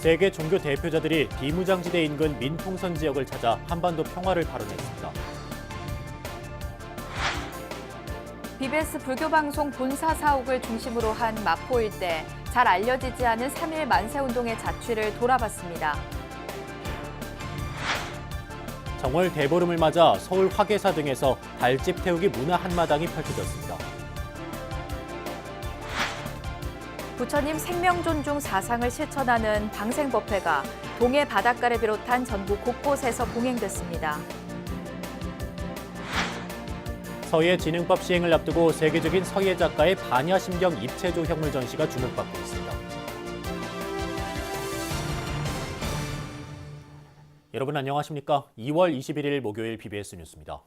세계 종교 대표자들이 비무장지대 인근 민통선 지역을 찾아 한반도 평화를 발언했습니다. BBS 불교방송 본사 사옥을 중심으로 한 마포 일대, 잘 알려지지 않은 3.1 만세운동의 자취를 돌아봤습니다. 정월 대보름을 맞아 서울 화계사 등에서 달집 태우기 문화 한마당이 펼쳐졌습니다. 부처님 생명존중 사상을 실천하는 방생법회가 동해 바닷가를 비롯한 전국 곳곳에서 봉행됐습니다. 서예진흥법 시행을 앞두고 세계적인 서예 작가의 반야심경 입체조 현물 전시가 주목받고 있습니다. 여러분 안녕하십니까? 2월 21일 목요일 BBS 뉴스입니다.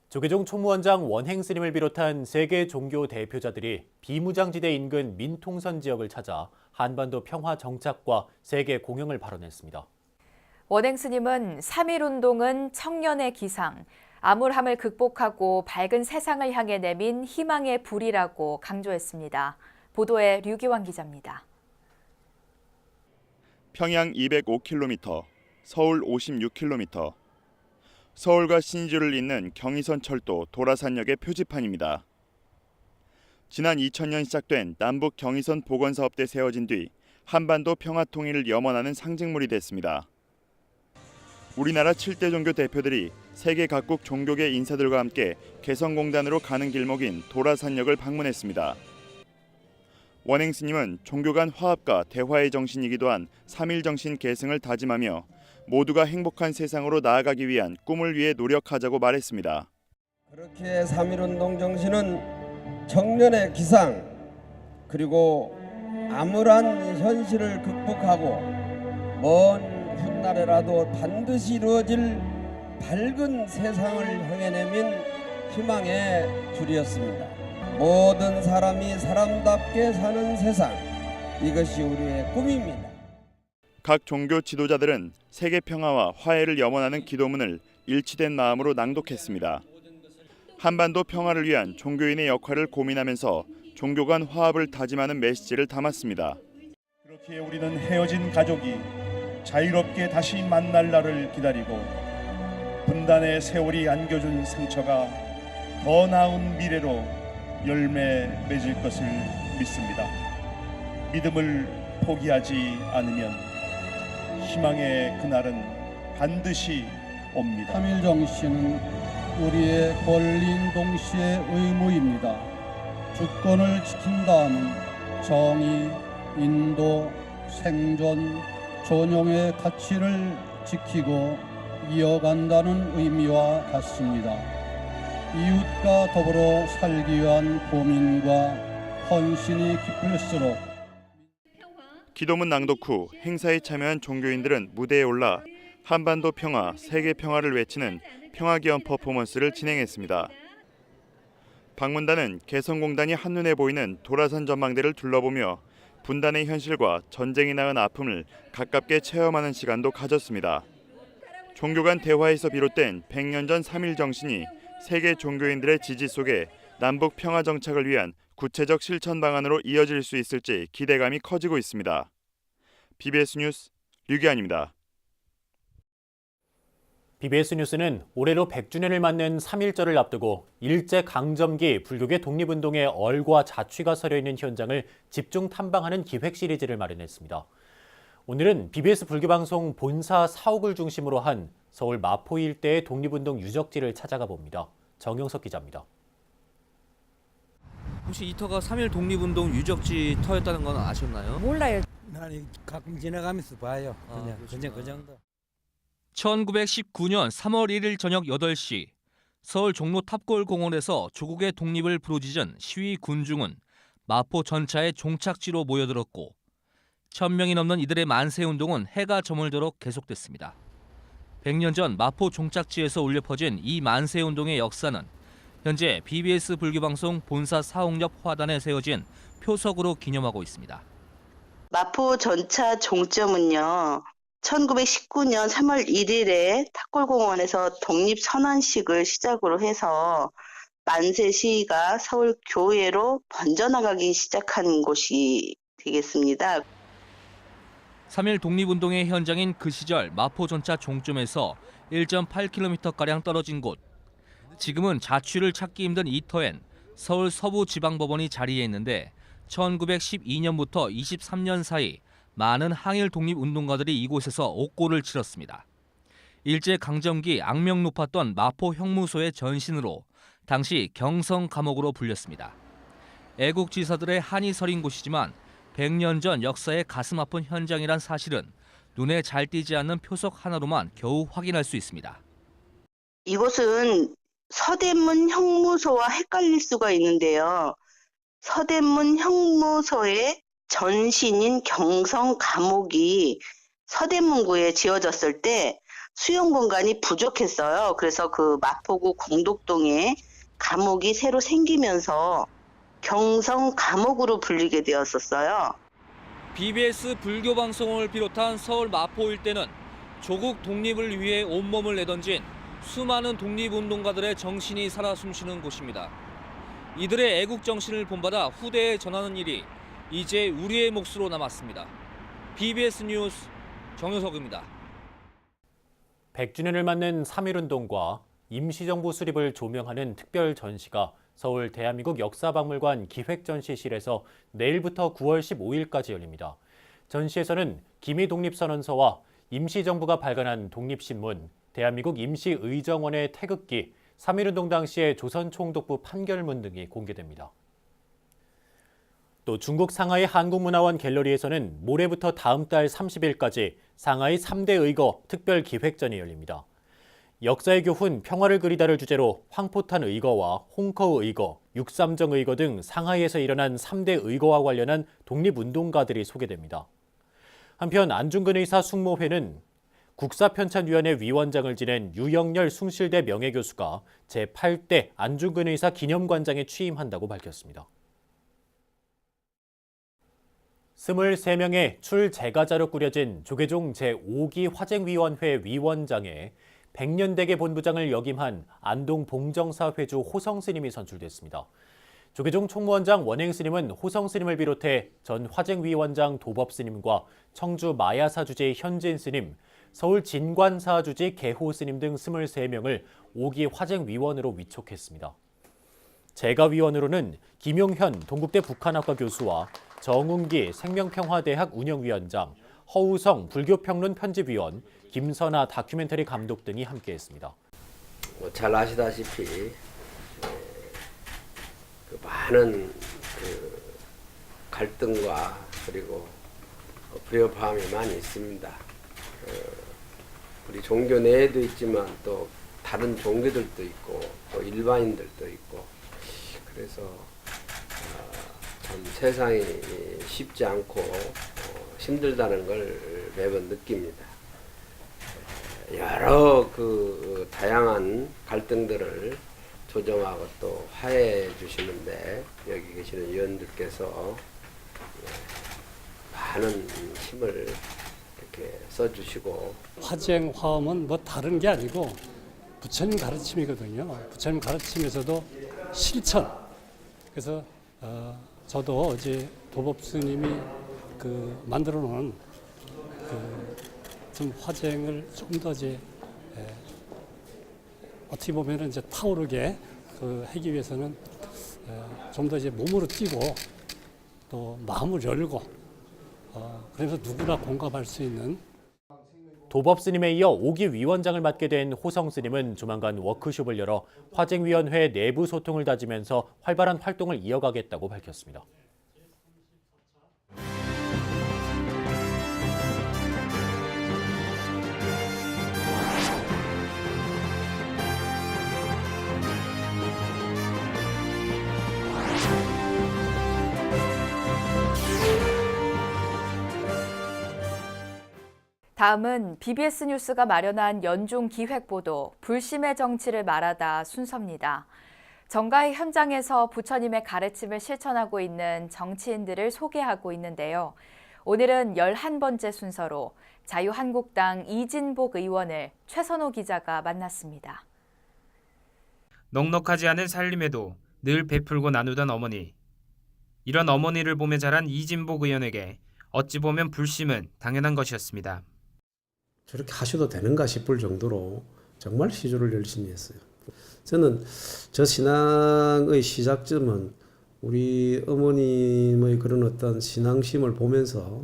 조계종 총무원장 원행 스님을 비롯한 세계 종교 대표자들이 비무장지대 인근 민통선 지역을 찾아 한반도 평화 정착과 세계 공영을 발언했습니다. 원행 스님은 3.1 운동은 청년의 기상, 암울함을 극복하고 밝은 세상을 향해 내민 희망의 불이라고 강조했습니다. 보도에 류기환 기자입니다. 평양 205km, 서울 56km, 서울과 신의주를 잇는 경의선 철도 도라산역의 표지판입니다. 지난 2000년 시작된 남북 경의선 복원사업 때 세워진 뒤 한반도 평화 통일을 염원하는 상징물이 됐습니다. 우리나라 7대 종교 대표들이 세계 각국 종교계 인사들과 함께 개성공단으로 가는 길목인 도라산역을 방문했습니다. 원행 스님은 종교 간 화합과 대화의 정신이기도 한 3.1 정신 계승을 다짐하며 모두가 행복한 세상으로 나아가기 위한 꿈을 위해 노력하자고 말했습니다. 그렇게 3.1 운동 정신은 청년의 기상, 그리고 암울한 현실을 극복하고 먼 훗날에라도 반드시 이루어질 밝은 세상을 향해 내민 희망의 줄이었습니다. 모든 사람이 사람답게 사는 세상, 이것이 우리의 꿈입니다. 각 종교 지도자들은 세계 평화와 화해를 염원하는 기도문을 일치된 마음으로 낭독했습니다. 한반도 평화를 위한 종교인의 역할을 고민하면서 종교 간 화합을 다짐하는 메시지를 담았습니다. 그렇게 우리는 헤어진 가족이 자유롭게 다시 만날 날을 기다리고 분단의 세월이 안겨준 상처가 더 나은 미래로 열매 맺을 것을 믿습니다. 믿음을 포기하지 않으면 희망의 그날은 반드시 옵니다. 3.1 정신은 우리의 권리인 동시에 의무입니다. 주권을 지킨 다음은 정의, 인도, 생존, 존용의 가치를 지키고 이어간다는 의미와 같습니다. 이웃과 더불어 살기 위한 고민과 헌신이 깊을수록 기도문 낭독 후 행사에 참여한 종교인들은 무대에 올라 한반도 평화, 세계 평화를 외치는 평화기원 퍼포먼스를 진행했습니다. 방문단은 개성공단이 한눈에 보이는 도라산 전망대를 둘러보며 분단의 현실과 전쟁이 낳은 아픔을 가깝게 체험하는 시간도 가졌습니다. 종교 간 대화에서 비롯된 100년 전 3.1 정신이 세계 종교인들의 지지 속에 남북 평화 정착을 위한 구체적 실천 방안으로 이어질 수 있을지 기대감이 커지고 있습니다. BBS 뉴스 류기환입니다. BBS 뉴스는 올해로 100주년을 맞는 3.1절을 앞두고 일제강점기 불교계 독립운동의 얼과 자취가 서려있는 현장을 집중 탐방하는 기획 시리즈를 마련했습니다. 오늘은 BBS 불교방송 본사 사옥을 중심으로 한 서울 마포 일대의 독립운동 유적지를 찾아가 봅니다. 정영석 기자입니다. 혹시 이 터가 3.1 독립운동 유적지 터였다는 건 아셨나요? 몰라요. 난 가끔 지나가면서 봐요. 그냥 그 정도. 1919년 3월 1일 저녁 8시 서울 종로 탑골 공원에서 조국의 독립을 부르짖은 시위 군중은 마포 전차의 종착지로 모여들었고 1000명이 넘는 이들의 만세운동은 해가 저물도록 계속됐습니다. 100년 전 마포 종착지에서 울려 퍼진 이 만세운동의 역사는 현재 BBS 불교방송 본사 사옥 옆 화단에 세워진 표석으로 기념하고 있습니다. 마포 전차 종점은요. 1919년 3월 1일에 탑골공원에서 독립선언식을 시작으로 해서 만세 시위가 서울 교외로 번져나가기 시작한 곳이 되겠습니다. 3.1 독립운동의 현장인 그 시절 마포 전차 종점에서 1.8km가량 떨어진 곳. 지금은 자취를 찾기 힘든 이 터엔 서울 서부지방법원이 자리해 있는데 1912년부터 23년 사이 많은 항일 독립운동가들이 이곳에서 옥고를 치렀습니다. 일제강점기 악명 높았던 마포 형무소의 전신으로 당시 경성 감옥으로 불렸습니다. 애국지사들의 한이 서린 곳이지만 100년 전 역사의 가슴 아픈 현장이란 사실은 눈에 잘 띄지 않는 표석 하나로만 겨우 확인할 수 있습니다. 이곳은 서대문 형무소와 헷갈릴 수가 있는데요. 서대문 형무소의 전신인 경성 감옥이 서대문구에 지어졌을 때 수용 공간이 부족했어요. 그래서 그 마포구 공덕동에 감옥이 새로 생기면서 경성 감옥으로 불리게 되었었어요. BBS 불교 방송을 비롯한 서울 마포 일대는 조국 독립을 위해 온몸을 내던진 수많은 독립운동가들의 정신이 살아 숨쉬는 곳입니다. 이들의 애국 정신을 본받아 후대에 전하는 일이 이제 우리의 몫으로 남았습니다. BBS 뉴스 정효석입니다. 100주년을 맞는 3.1운동과 임시정부 수립을 조명하는 특별 전시가 서울 대한민국 역사박물관 기획전시실에서 내일부터 9월 15일까지 열립니다. 전시에서는 기미 독립선언서와 임시정부가 발간한 독립신문, 대한민국 임시의정원의 태극기, 3.1운동 당시의 조선총독부 판결문 등이 공개됩니다. 또 중국 상하이 한국문화원 갤러리에서는 모레부터 다음 달 30일까지 상하이 3대 의거 특별기획전이 열립니다. 역사의 교훈, 평화를 그리다를 주제로 황포탄 의거와 홍커우 의거, 육삼정 의거 등 상하이에서 일어난 3대 의거와 관련한 독립운동가들이 소개됩니다. 한편 안중근 의사 숙모회는 국사편찬위원회 위원장을 지낸 유영렬 숭실대 명예교수가 제8대 안중근 의사 기념관장에 취임한다고 밝혔습니다. 23명의 출제가자로 꾸려진 조계종 제5기 화쟁위원회 위원장에 100년대계 본부장을 역임한 안동 봉정사 회주 호성 스님이 선출됐습니다. 조계종 총무원장 원행 스님은 호성 스님을 비롯해 전 화쟁위원장 도법 스님과 청주 마야사 주지 현진 스님, 서울 진관사 주지 개호 스님 등 23명을 5기 화쟁위원으로 위촉했습니다. 재가위원으로는 김용현 동국대 북한학과 교수와 정운기 생명평화대학 운영위원장, 허우성 불교평론 편집위원, 김선아 다큐멘터리 감독 등이 함께했습니다. 잘 아시다시피 그 많은 갈등과 그리고 불협화음이 많이 있습니다. 우리 종교 내에도 있지만 또 다른 종교들도 있고 또 일반인들도 있고 그래서 참 세상이 쉽지 않고 힘들다는 걸 매번 느낍니다. 여러 그 다양한 갈등들을 조정하고 또 화해해 주시는데 여기 계시는 위원들께서 많은 힘을 이렇게 써주시고 화쟁 화음은 뭐 다른 게 아니고 부처님 가르침이거든요. 부처님 가르침에서도 실천. 그래서 저도 어제 도법 스님이 만들어 놓은 좀 화쟁을 좀 더 이제 어떻게 보면은 이제 타오르게 하기 위해서는 좀 더 이제 몸으로 뛰고 또 마음을 열고 그래서 누구나 공감할 수 있는. 도법 스님에 이어 5기 위원장을 맡게 된 호성 스님은 조만간 워크숍을 열어 화쟁위원회 내부 소통을 다지면서 활발한 활동을 이어가겠다고 밝혔습니다. 다음은 BBS 뉴스가 마련한 연중 기획보도 불심의 정치를 말하다 순서입니다. 정가의 현장에서 부처님의 가르침을 실천하고 있는 정치인들을 소개하고 있는데요. 오늘은 11번째 순서로 자유한국당 이진복 의원을 최선호 기자가 만났습니다. 넉넉하지 않은 살림에도 늘 베풀고 나누던 어머니. 이런 어머니를 보며 자란 이진복 의원에게 어찌 보면 불심은 당연한 것이었습니다. 저렇게 하셔도 되는가 싶을 정도로 정말 시조를 열심히 했어요. 저는 저 신앙의 시작점은 우리 어머님의 그런 어떤 신앙심을 보면서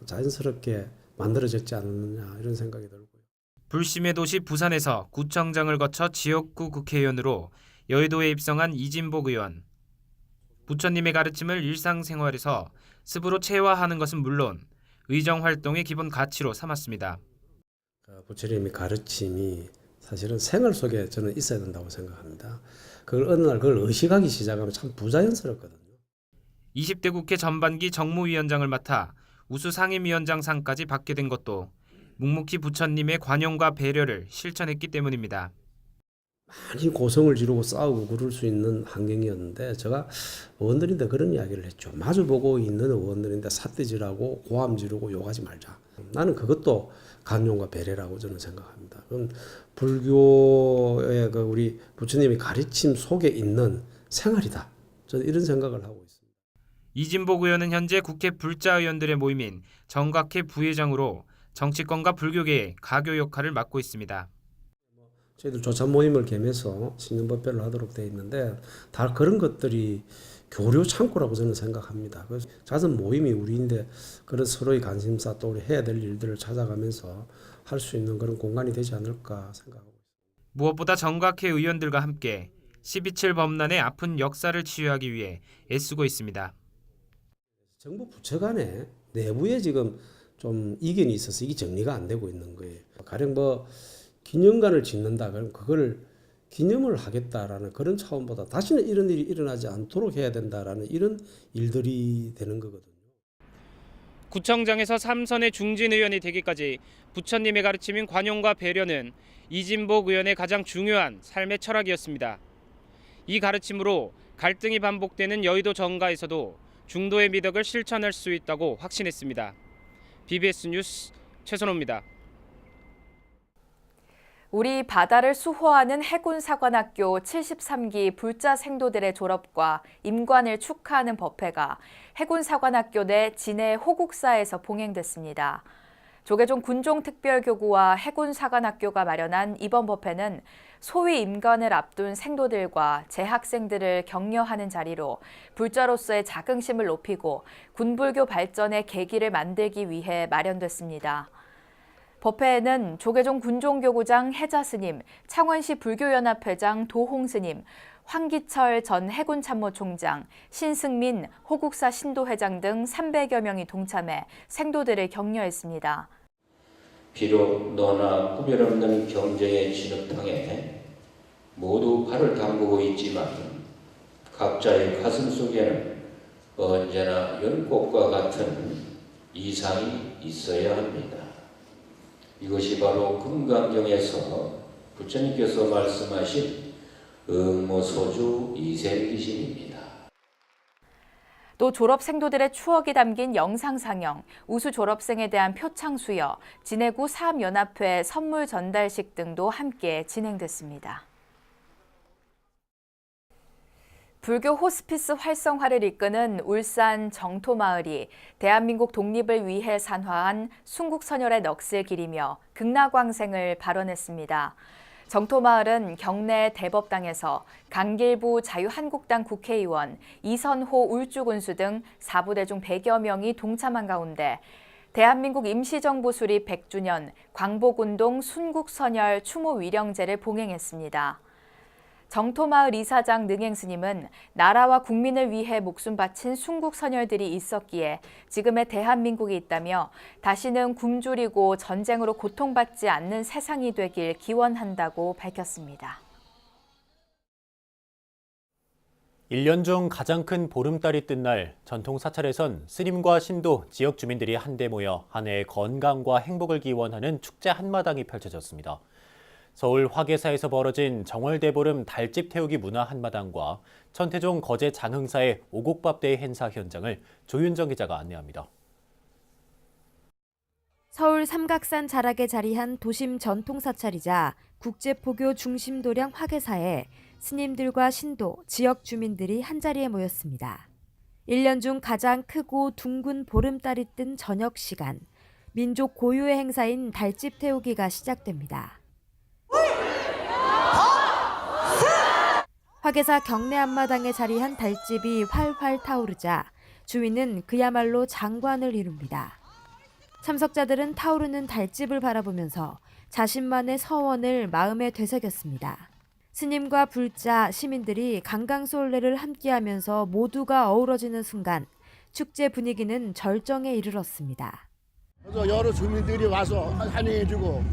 자연스럽게 만들어졌지 않느냐 이런 생각이 들고요. 불심의 도시 부산에서 구청장을 거쳐 지역구 국회의원으로 여의도에 입성한 이진복 의원. 부처님의 가르침을 일상생활에서 습으로 체화하는 것은 물론 의정 활동의 기본 가치로 삼았습니다. 부처님의 가르침이 사실은 생활 속에 저는 있어야 된다고 생각합니다. 그걸 어느 날 그걸 의식하기 시작하면 참 부자연스럽거든요. 20대 국회 전반기 정무위원장을 맡아 우수 상임위원장상까지 받게 된 것도 묵묵히 부처님의 관용과 배려를 실천했기 때문입니다. 많이 고성을 지르고 싸우고 그럴 수 있는 환경이었는데 제가 의원들인데 그런 이야기를 했죠. 마주보고 있는 의원들인데 삿대질하고 고함 지르고 욕하지 말자. 나는 그것도 관용과 배려라고 저는 생각합니다. 그럼 불교의 그 우리 부처님의 가르침 속에 있는 생활이다. 저는 이런 생각을 하고 있습니다. 이진복 의원은 현재 국회 불자 의원들의 모임인 정각회 부회장으로 정치권과 불교계의 가교 역할을 맡고 있습니다. 저희들 조찬 모임을 겸해서 신년법회를 하도록 되어 있는데 다 그런 것들이 교류 창구라고 저는 생각합니다. 그래서 작은 모임이 우리인데 그런 서로의 관심사 또 우리 해야 될 일들을 찾아가면서 할 수 있는 그런 공간이 되지 않을까 생각하고 있습니다. 무엇보다 정각회 의원들과 함께 12.7 범란의 아픈 역사를 치유하기 위해 애쓰고 있습니다. 정부 부처 간에 내부에 지금 좀 이견이 있어서 이게 정리가 안 되고 있는 거예요. 가령 뭐 기념관을 짓는다 그러면 그걸 기념을 하겠다라는 그런 차원보다 다시는 이런 일이 일어나지 않도록 해야 된다라는 이런 일들이 되는 거거든요. 구청장에서 3선의 중진 의원이 되기까지 부처님의 가르침인 관용과 배려는 이진복 의원의 가장 중요한 삶의 철학이었습니다. 이 가르침으로 갈등이 반복되는 여의도 정가에서도 중도의 미덕을 실천할 수 있다고 확신했습니다. BBS 뉴스 최선호입니다. 우리 바다를 수호하는 해군사관학교 73기 불자 생도들의 졸업과 임관을 축하하는 법회가 해군사관학교 내 진해 호국사에서 봉행됐습니다. 조계종 군종특별교구와 해군사관학교가 마련한 이번 법회는 소위 임관을 앞둔 생도들과 재학생들을 격려하는 자리로 불자로서의 자긍심을 높이고 군불교 발전의 계기를 만들기 위해 마련됐습니다. 법회에는 조계종 군종교구장 해자스님, 창원시 불교연합회장 도홍스님, 황기철 전 해군참모총장, 신승민 호국사 신도회장 등 300여 명이 동참해 생도들을 격려했습니다. 비록 너나 구별 없는 경쟁의 진흙탕에 모두 발을 담그고 있지만 각자의 가슴 속에는 언제나 연꽃과 같은 이상이 있어야 합니다. 이것이 바로 금강경에서 부처님께서 말씀하신 응모소주 이생기심입니다. 또 졸업생도들의 추억이 담긴 영상 상영, 우수 졸업생에 대한 표창 수여, 진해구 사업연합회 선물 전달식 등도 함께 진행됐습니다. 불교 호스피스 활성화를 이끄는 울산 정토마을이 대한민국 독립을 위해 산화한 순국선열의 넋을 기리며 극락광생을 발언했습니다. 정토마을은 경내 대법당에서 강길부 자유한국당 국회의원, 이선호 울주군수 등 4부대 중 100여 명이 동참한 가운데 대한민국 임시정부 수립 100주년 광복운동 순국선열 추모 위령제를 봉행했습니다. 정토마을 이사장 능행스님은 나라와 국민을 위해 목숨 바친 순국선열들이 있었기에 지금의 대한민국이 있다며 다시는 굶주리고 전쟁으로 고통받지 않는 세상이 되길 기원한다고 밝혔습니다. 1년 중 가장 큰 보름달이 뜬 날 전통 사찰에선 스님과 신도, 지역 주민들이 한데 모여 한 해의 건강과 행복을 기원하는 축제 한마당이 펼쳐졌습니다. 서울 화계사에서 벌어진 정월대보름 달집 태우기 문화 한마당과 천태종 거제 장흥사의 오곡밥대회 행사 현장을 조윤정 기자가 안내합니다. 서울 삼각산 자락에 자리한 도심 전통사찰이자 국제포교 중심도량 화계사에 스님들과 신도, 지역 주민들이 한자리에 모였습니다. 1년 중 가장 크고 둥근 보름달이 뜬 저녁 시간, 민족 고유의 행사인 달집 태우기가 시작됩니다. 화계사 경내 앞마당에 자리한 달집이 활활 타오르자 주민은 그야말로 장관을 이룹니다. 참석자들은 타오르는 달집을 바라보면서 자신만의 서원을 마음에 되새겼습니다. 스님과 불자, 시민들이 강강수올래를 함께하면서 모두가 어우러지는 순간 축제 분위기는 절정에 이르렀습니다. 그래서 여러 주민들이 와서 환영해주고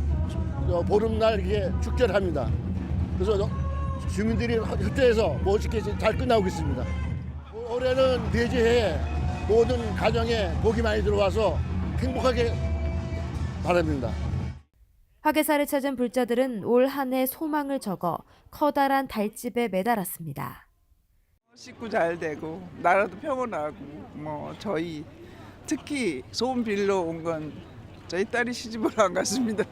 보름날 이렇게 축제를 합니다. 그래서 주민들이 협조해서 멋있게 잘 끝나고 있습니다. 올해는 대제해 모든 가정에 복이 많이 들어와서 행복하게 바랍니다. 화계사를 찾은 불자들은 올 한 해 소망을 적어 커다란 달집에 매달았습니다. 식구 잘 되고 나라도 평온하고 저희 특히 소원 빌러 온 건 저희 딸이 시집을 안 갔습니다.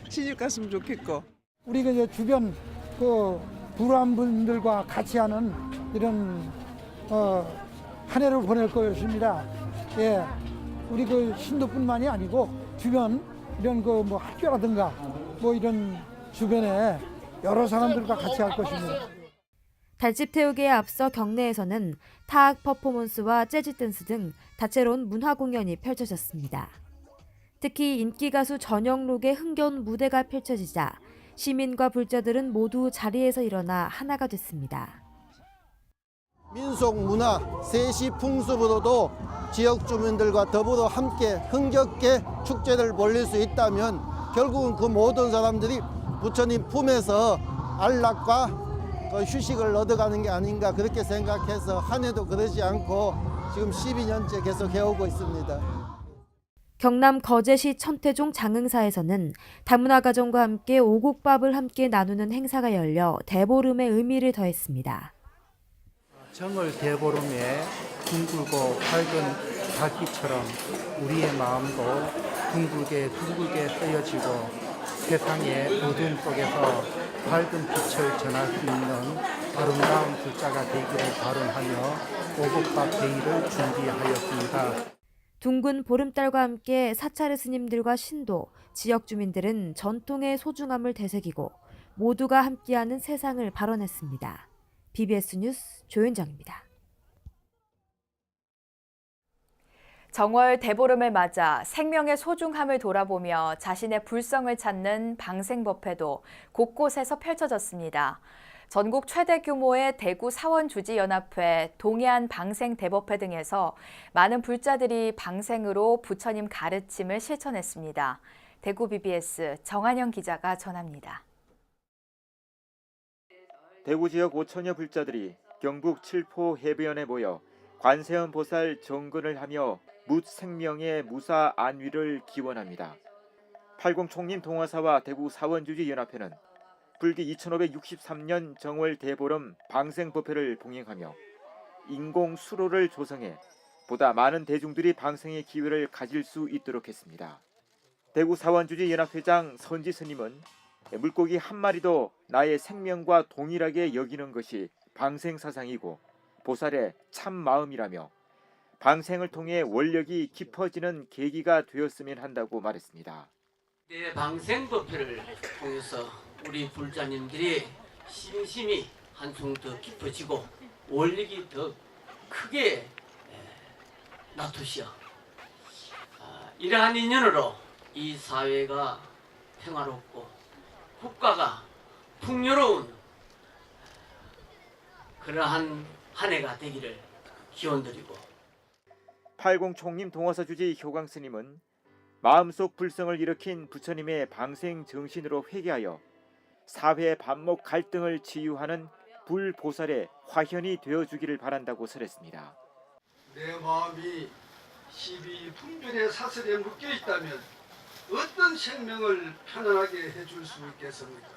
시집 갔으면 좋겠고. 우리가 이제 주변 그 불우한 분들과 같이 하는 이런 한 해를 보낼 것입니다. 예, 우리 그 신도뿐만이 아니고 주변 이런 그 뭐 학교라든가 뭐 이런 주변에 여러 사람들과 같이 할 것입니다. 달집 태우기에 앞서 경내에서는 타악 퍼포먼스와 재즈 댄스 등 다채로운 문화 공연이 펼쳐졌습니다. 특히 인기 가수 전영록의 흥겨운 무대가 펼쳐지자 시민과 불자들은 모두 자리에서 일어나 하나가 됐습니다. 민속 문화, 세시 풍습으로도 지역 주민들과 더불어 함께 흥겹게 축제를 벌릴 수 있다면 결국은 그 모든 사람들이 부처님 품에서 안락과 휴식을 얻어가는 게 아닌가 그렇게 생각해서 한 해도 그러지 않고 지금 12년째 계속 해오고 있습니다. 경남 거제시 천태종 장흥사에서는 다문화 가정과 함께 오곡밥을 함께 나누는 행사가 열려 대보름의 의미를 더했습니다. 정월 대보름에 둥글고 밝은 달빛처럼 우리의 마음도 둥글게 쓰여지고 세상의 어두움 속에서 밝은 빛을 전할 수 있는 아름다운 불자가 되기를 바람하며 오곡밥 데이를 준비하였습니다. 둥근 보름달과 함께 사찰의 스님들과 신도, 지역 주민들은 전통의 소중함을 되새기고 모두가 함께하는 세상을 발언했습니다. BBS 뉴스 조윤정입니다. 정월 대보름을 맞아 생명의 소중함을 돌아보며 자신의 불성을 찾는 방생법회도 곳곳에서 펼쳐졌습니다. 전국 최대 규모의 대구 사원주지연합회, 동해안 방생대법회 등에서 많은 불자들이 방생으로 부처님 가르침을 실천했습니다. 대구 BBS 정한영 기자가 전합니다. 대구 지역 5천여 불자들이 경북 칠포 해변에 모여 관세음 보살 정근을 하며 묻생명의 무사 안위를 기원합니다. 80 총림 동화사와 대구 사원주지연합회는 불기 2563년 정월 대보름 방생법회를 봉행하며 인공 수로를 조성해 보다 많은 대중들이 방생의 기회를 가질 수 있도록 했습니다. 대구 사원주지연합회장 선지 스님은 물고기 한 마리도 나의 생명과 동일하게 여기는 것이 방생사상이고 보살의 참 마음이라며 방생을 통해 원력이 깊어지는 계기가 되었으면 한다고 말했습니다. 네, 방생법회를 통해서 우리 불자님들이 심심히 한층 더 깊어지고 원력이 더 크게 나투시어 이러한 인연으로 이 사회가 평화롭고 국가가 풍요로운 그러한 한 해가 되기를 기원드리고 80 총림 동화사 주지 효광 스님은 마음속 불성을 일으킨 부처님의 방생 정신으로 회개하여 사회 반목 갈등을 치유하는 불보살의 화현이 되어주기를 바란다고 설했습니다. 내 마음이 12풍륜의 사슬에 묶여 있다면 어떤 생명을 편안하게 해줄 수 있겠습니까?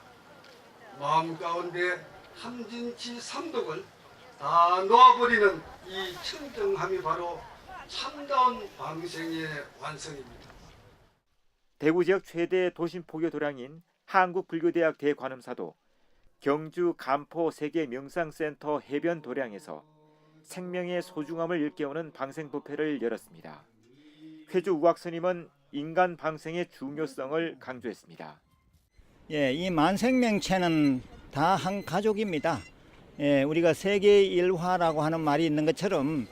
마음 가운데 삼진치 삼독을 다 놓아버리는 이 청정함이 바로 참다운 방생의 완성입니다. 대구 지역 최대 도심 포교 도량인 한국불교대학 대관음사도 경주 간포 세계명상센터 해변 도량에서 생명의 소중함을 일깨우는 방생법회를 열었습니다. 회주 우학 스님은 인간 방생의 중요성을 강조했습니다. 예, 이 만생명체는 다 한 가족입니다. 예, 우리가 세계 일화라고 하는 말이 있는 것처럼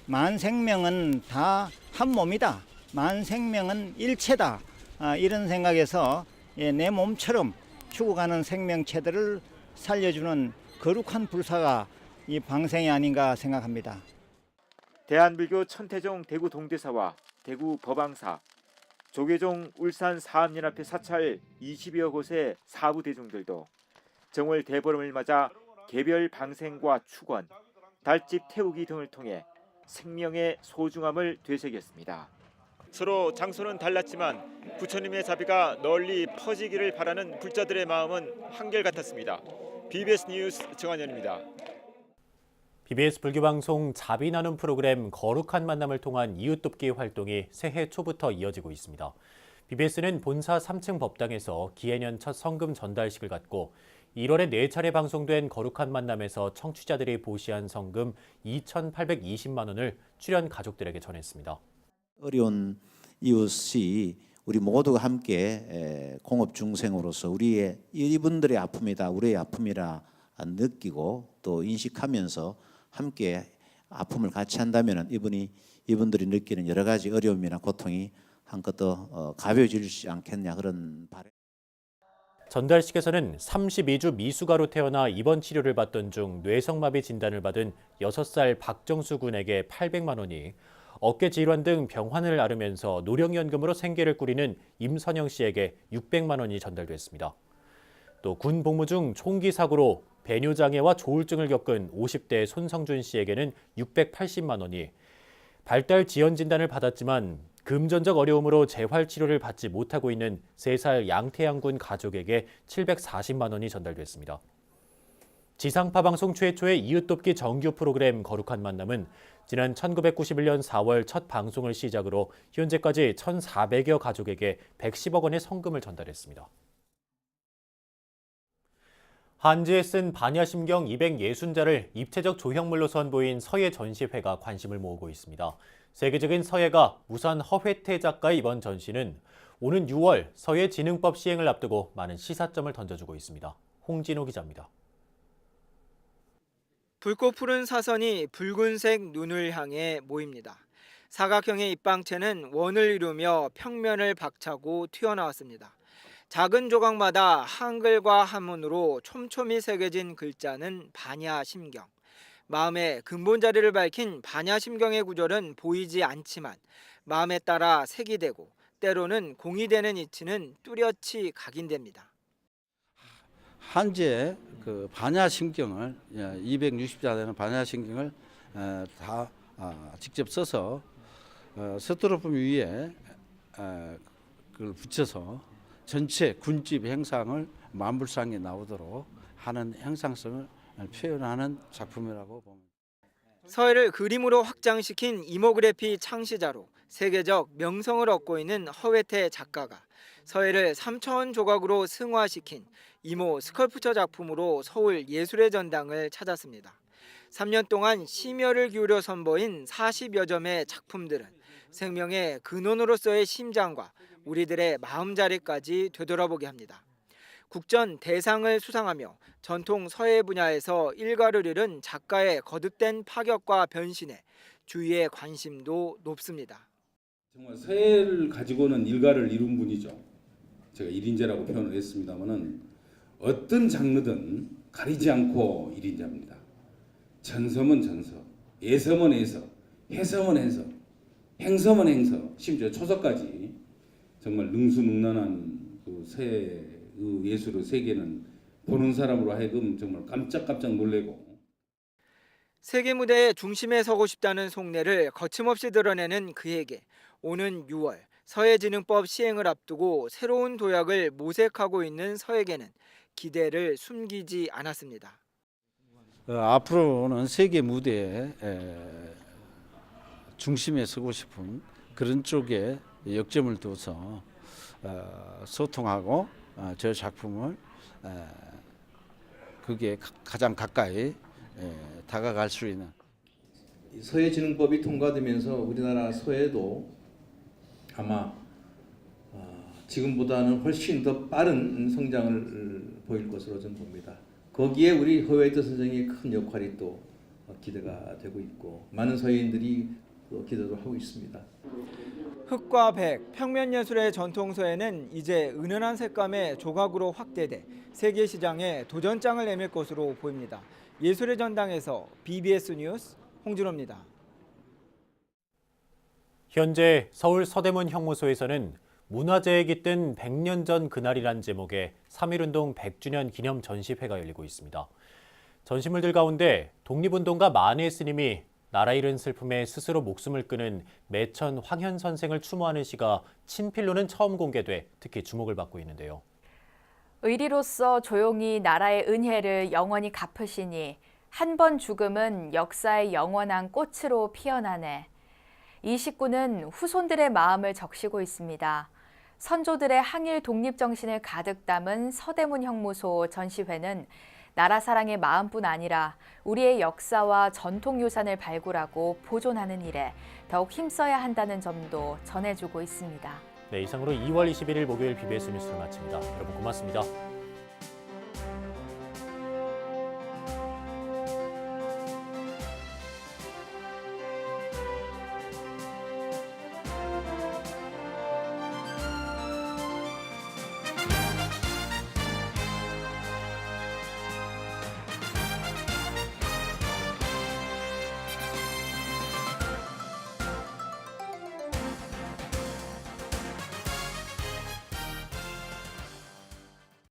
만생명은 다 한 몸이다. 만생명은 일체다. 이런 생각에서 내 몸처럼 죽어가는 생명체들을 살려주는 거룩한 불사가 이 방생이 아닌가 생각합니다. 대한불교 천태종 대구 동대사와 대구 법왕사, 조계종 울산 사암연합회 사찰 20여 곳의 사부 대중들도 정월 대보름을 맞아 개별 방생과 축원, 달집 태우기 등을 통해 생명의 소중함을 되새겼습니다. 서로 장소는 달랐지만 부처님의 자비가 널리 퍼지기를 바라는 불자들의 마음은 한결같았습니다. BBS 뉴스 정한현입니다. BBS 불교방송 자비 나눔 프로그램 거룩한 만남을 통한 이웃돕기 활동이 새해 초부터 이어지고 있습니다. BBS는 본사 3층 법당에서 기해년 첫 성금 전달식을 갖고 1월에 4차례 방송된 거룩한 만남에서 청취자들이 보시한 성금 2,820만 원을 출연 가족들에게 전했습니다. 어려운 이웃이 우리 모두가 함께 공업 중생으로서 이분들의 아픔이다, 우리의 아픔이라 느끼고 또 인식하면서 함께 아픔을 같이 한다면 이분들이 느끼는 여러 가지 어려움이나 고통이 한껏 더 가벼워지지 않겠냐, 그런 바람. 전달식에서는 32주 미숙아로 태어나 입원 치료를 받던 중 뇌성마비 진단을 받은 6살 박정수 군에게 800만 원이, 어깨 질환 등 병환을 앓으면서 노령연금으로 생계를 꾸리는 임선영 씨에게 600만 원이 전달됐습니다. 또 군 복무 중 총기 사고로 배뇨장애와 조울증을 겪은 50대 손성준 씨에게는 680만 원이, 발달 지연 진단을 받았지만 금전적 어려움으로 재활 치료를 받지 못하고 있는 3살 양태양 군 가족에게 740만 원이 전달됐습니다. 지상파 방송 최초의 이웃돕기 정규 프로그램 거룩한 만남은 지난 1991년 4월 첫 방송을 시작으로 현재까지 1,400여 가족에게 110억 원의 성금을 전달했습니다. 한지에 쓴 반야심경 260자를 입체적 조형물로 선보인 서예 전시회가 관심을 모으고 있습니다. 세계적인 서예가 무산 허회태 작가의 이번 전시는 오는 6월 서예진흥법 시행을 앞두고 많은 시사점을 던져주고 있습니다. 홍진호 기자입니다. 붉고 푸른 사선이 붉은색 눈을 향해 모입니다. 사각형의 입방체는 원을 이루며 평면을 박차고 튀어나왔습니다. 작은 조각마다 한글과 한문으로 촘촘히 새겨진 글자는 반야심경. 마음의 근본 자리를 밝힌 반야심경의 구절은 보이지 않지만 마음에 따라 색이 되고 때로는 공이 되는 이치는 뚜렷이 각인됩니다. 한지에 그 반야심경을 260자 되는 반야심경을 다 직접 써서 서투르품 위에 그걸 붙여서 전체 군집 행상을 만불상에 나오도록 하는 형상성을 표현하는 작품이라고 봅니다. 서예를 그림으로 확장시킨 이모그래피 창시자로 세계적 명성을 얻고 있는 허회태 작가가 서예를 3차원 조각으로 승화시킨 이모 스컬프처 작품으로 서울 예술의 전당을 찾았습니다. 3년 동안 심혈을 기울여 선보인 40여 점의 작품들은 생명의 근원으로서의 심장과 우리들의 마음자리까지 되돌아보게 합니다. 국전 대상을 수상하며 전통 서예 분야에서 일가를 이룬 작가의 거듭된 파격과 변신에 주위의 관심도 높습니다. 정말 서예를 가지고는 일가를 이룬 분이죠. 제가 1인자라고 표현을 했습니다마는 어떤 장르든 가리지 않고 1인자입니다. 전섬은 전서, 예섬은 예서, 해섬은 해서, 행섬은 행서, 심지어 초서까지 정말 능수능란한 그 서예 예술의 세계는 보는 사람으로 하여금 정말 깜짝깜짝 놀래고, 세계 무대의 중심에 서고 싶다는 속내를 거침없이 드러내는 그에게 오는 6월 서예진흥법 시행을 앞두고 새로운 도약을 모색하고 있는 서예계는 기대를 숨기지 않았습니다. 앞으로는 세계 무대에 중심에 서고 싶은 그런 쪽에 역점을 둬서 소통하고 저 작품을 그게 가장 가까이 다가갈 수 있는. 서해진흥법이 통과되면서 우리나라 서해도 아마 지금보다는 훨씬 더 빠른 성장을 보일 것으로 저는 봅니다. 거기에 우리 허웨이트 선생의 큰 역할이 또 기대가 되고 있고 많은 서해인들이 기대도 하고 있습니다. 흑과 백, 평면 예술의 전통 서해는 이제 은은한 색감의 조각으로 확대돼 세계 시장에 도전장을 내밀 것으로 보입니다. 예술의 전당에서 BBS 뉴스 홍진호입니다. 현재 서울 서대문 형무소에서는 문화재에 깃든 100년 전 그날이란 제목의 3.1운동 100주년 기념 전시회가 열리고 있습니다. 전시물들 가운데 독립운동가 만해 스님이 나라 잃은 슬픔에 스스로 목숨을 끊은 매천 황현 선생을 추모하는 시가 친필로는 처음 공개돼 특히 주목을 받고 있는데요. 의리로서 조용히 나라의 은혜를 영원히 갚으시니 한 번 죽음은 역사의 영원한 꽃으로 피어나네. 이 시구는 후손들의 마음을 적시고 있습니다. 선조들의 항일 독립 정신을 가득 담은 서대문 형무소 전시회는 나라 사랑의 마음뿐 아니라 우리의 역사와 전통 유산을 발굴하고 보존하는 일에 더욱 힘써야 한다는 점도 전해주고 있습니다. 네, 이상으로 2월 21일 목요일 BBS 뉴스를 마칩니다. 여러분 고맙습니다.